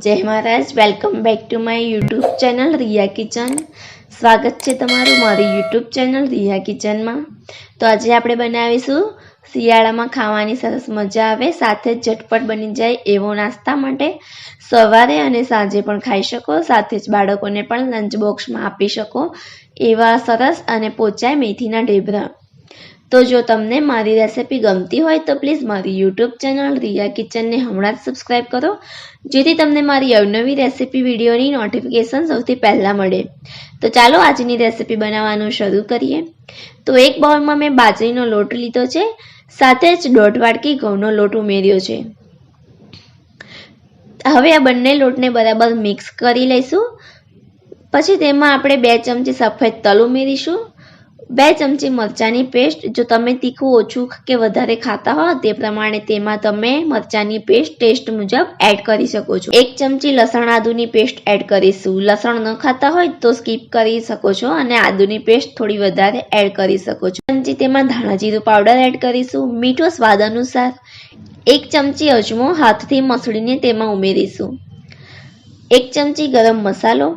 जय महाराज। Welcome back to my YouTube channel Riya kitchen. स्वागत है तमारू मारी यूट्यूब चैनल रिया किचन में। तो आज આપણે બનાવીશું શિયાળામાં ખાવાની સરસ મજા આવે સાથે ઝટપટ બની જાય એવો નાસ્તા માટે સવારે અને સાંજે પણ ખાઈ શકો, સાથે જ બાળકોને પણ લંચ બોક્સમાં આપી શકો એવા સરસ અને પોચાય મેથીના ઢેબરા। तो जो तमने मारी रेसिपी गमती होय तो प्लीज मारी यूट्यूब चैनल रिया किचन ने हमणां ज सब्सक्राइब करो, जेथी तमने मारी अवनवी रेसिपी विडियोनी नोटिफिकेशन सौथी पहला मळे। तो चालो आजनी रेसिपी बनाववानुं शरू करीए। तो एक बाउल में मैं बाजरीनो लोट लीधो छे, साथे ज 1.5 वाटकी घऊनो लोट उमेर्यो छे। हवे आ बंने लोटने बराबर मिक्स करी लईशुं। पछी तेमां आपणे 2 चमची सफेद तल उमेरीशुं, 2 चमची मरचानी पेस्ट। जो तमे तीखું ઓછું કે વધારે ખાતા હો તે પ્રમાણે તેમાં તમે મરચાની પેસ્ટ ટેસ્ટ મુજબ એડ કરી શકો છો। 1 ચમચી લસણ આદુની પેસ્ટ એડ કરીશું। લસણ ન ખાતા હોય તો સ્કીપ કરી શકો છો અને આદુની પેસ્ટ થોડી વધારે એડ કરી શકો છો। 1 ચમચી તેમાં ધણાજીરુ પાવડર એડ કરીશું। મીઠું સ્વાદ અનુસાર। 1 ચમચી અજમો હાથથી મસળીને તેમાં ઉમેરીશું। 1 ચમચી ગરમ મસાલો,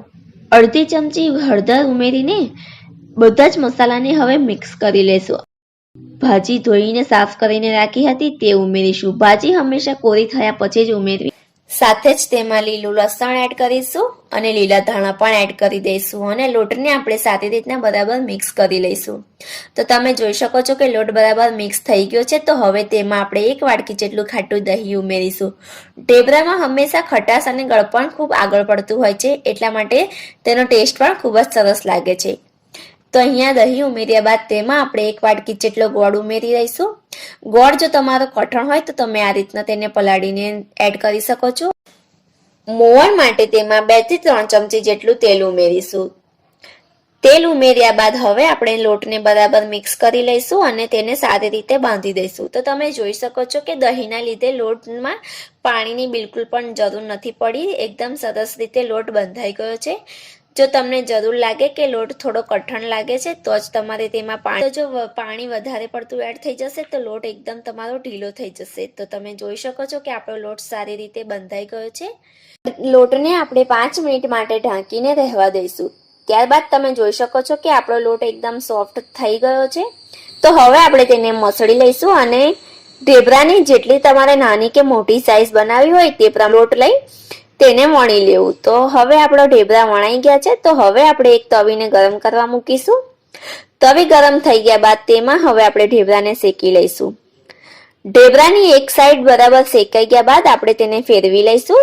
અડધી ચમચી હળદર ઉમેરીને બધા જ મસાલાને હવે મિક્સ કરી લેશું। ભાજી ધોઈને સાફ કરીને રાખી હતી તે ઉમેરીશું। ભાજી હંમેશા કોરી થયા પછી જ ઉમેરવી। સાથે જ તેમાં લીલું લસણ એડ કરીશું અને લીલા ધાણા પણ એડ કરી દઈશું અને લોટને આપણે સારી રીતના બરાબર મિક્સ કરી લઈશું। તો તમે જોઈ શકો છો કે લોટ બરાબર મિક્સ થઈ ગયો છે। તો હવે તેમાં આપણે 1 વાટકી જેટલું ખાટું દહીં ઉમેરીશું। ઢેબરામાં હંમેશા ખટાશ અને ગળપણ ખૂબ આગળ પડતું હોય છે, એટલા માટે તેનો ટેસ્ટ પણ ખૂબ જ સરસ લાગે છે। तो अहींया दही उमेर्या बाद तेमां आपणे 1 वाटकी जेटलो गोळ उमेरी दईशुं। गोळ जो तमारो कठण होय तो तमे आ रीतना तेने पलाळीने एड करी शको छो। मोवण माटे तेमां 2 થી 3 चमची जेटલું तेल उमेरीशुं। तेल उमेर्या बाद हवे आपणे लोटने बराबर मिक्स करी लईशुं અને તેને સારી રીતે બાંધી દઈશું। તો તમે જોઈ શકો છો કે દહીંના લીધે લોટમાં પાણીની બિલકુલ પણ જરૂર નથી પડી, એકદમ સરસ રીતે લોટ બંધાઈ ગયો છે। जो तमने जरूर लगे कि लोट थोड़ो कठण लगे छे तो ज तमारे तेमां पाणी, तो जो पाणी वधारे पड़तुं एड थई जशे तो लोट एकदम तमारो ढीलो थई जशे। तो तमे जोई शको छो कि आपणो लोट सारी रीते बंधाई गयो छे। लोटने आपणे 5 मिनिट माटे ढांकीने रहेवा दईशुं। त्यारबाद तमे जोई शको छो कि आपणो लोट एकदम सॉफ्ट थई गयो छे। तो हवे आपणे तेने मसળી लईशुं અને ઢેબરાની જેટલી તમારે નાની કે મોટી સાઈઝ બનાવી હોય તે પ્રમાણે લોટ લઈ તેને વણી લેવું। તો હવે આપણો ઢેબરા વણાઈ ગયા છે। તો હવે આપણે એક તવીને ગરમ કરવા મૂકીશું। તવી ગરમ થઈ ગયા બાદ તેમાં હવે આપણે ઢેબરાને શેકી લઈશું। ઢેબરાની એક સાઈડ બરાબર શેકાઈ ગયા બાદ આપણે તેને ફેરવી લઈશું।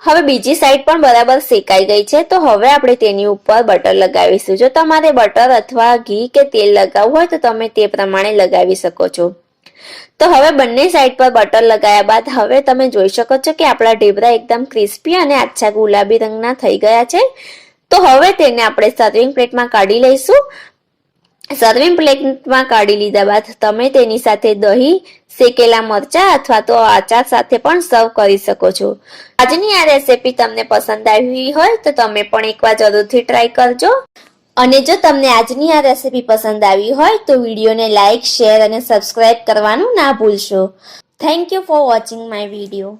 હવે બીજી સાઈડ પણ બરાબર શેકાઈ ગઈ છે। તો હવે આપણે તેની ઉપર બટર લગાવીશું। જો તમારે બટર અથવા ઘી કે તેલ લગાવવું હોય તો તમે તે પ્રમાણે લગાવી શકો છો। तो हवे बंने साइड पर बटर लगाया बाद हवे तमे जोई शको छो कि आपड़ा ढेबरा एकदम क्रिस्पी अने आछा गुलाबी रंगना थई गया छे। तो हवे तेने आपणे सर्विंग प्लेट में काढी लईशुं। सर्विंग प्लेट में काढी लीधा बाद तमे तेनी साथे दही, शेकेला मरचा अथवा तो आचार साथे पण सर्व करी शको छो। आजनी आ रेसिपी तमने पसंद आवी होय तो तमे पण एकवार जरूरथी ट्राय करजो। અને જો તમને આજની આ રેસિપી પસંદ આવી હોય તો વિડીયોને લાઇક, શેર અને સબસ્ક્રાઇબ કરવાનું ના ભૂલશો। Thank you for watching my video.